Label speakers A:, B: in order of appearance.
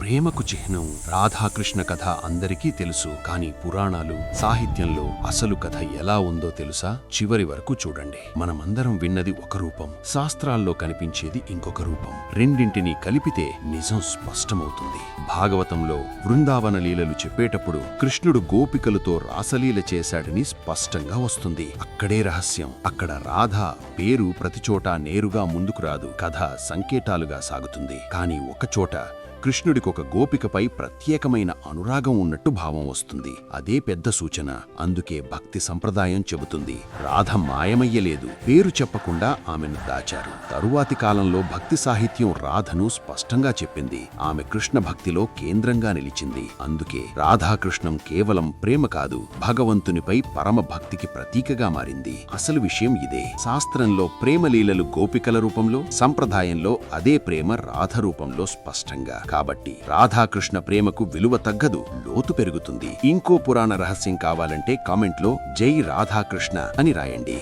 A: ప్రేమకు చిహ్నం. రాధాకృష్ణ కథ అందరికీ తెలుసు, కానీ పురాణాలు, సాహిత్యంలో అసలు కథ ఎలా ఉందో తెలుసా? చివరి వరకు చూడండి. మనమందరం విన్నది ఒక రూపం, శాస్త్రాల్లో కనిపించేది ఇంకొక రూపం. రెండింటినీ కలిపితే నిజం స్పష్టమవుతుంది. భాగవతంలో బృందావన లీలలు చెప్పేటప్పుడు కృష్ణుడు గోపికలతో రాసలీల చేశాడని స్పష్టంగా వస్తుంది. అక్కడే రహస్యం. అక్కడ రాధ పేరు ప్రతిచోటా నేరుగా ముందుకు రాదు, కథ సంకేతాలుగా సాగుతుంది. కానీ ఒకచోట కృష్ణుడికొక గోపికపై ప్రత్యేకమైన అనురాగం ఉన్నట్టు భావం వస్తుంది. అదే పెద్ద సూచన. అందుకే భక్తి సంప్రదాయం చెబుతుంది, రాధ మాయమయ్యలేదు, పేరు చెప్పకుండా ఆమెను దాచారు. తరువాతి కాలంలో భక్తి సాహిత్యం రాధను స్పష్టంగా చెప్పింది. ఆమె కృష్ణ భక్తిలో కేంద్రంగా నిలిచింది. అందుకే రాధాకృష్ణం కేవలం ప్రేమ కాదు, భగవంతునిపై పరమ భక్తికి ప్రతీకగా మారింది. అసలు విషయం ఇదే. శాస్త్రంలో ప్రేమలీలలు గోపికల రూపంలో, సంప్రదాయంలో అదే ప్రేమ రాధ రూపంలో స్పష్టంగా. కాబట్టి రాధాకృష్ణ ప్రేమకు విలువ తగ్గదు, లోతు పెరుగుతుంది. ఇంకో పురాణ రహస్యం కావాలంటే కామెంట్లో జై రాధాకృష్ణ అని రాయండి.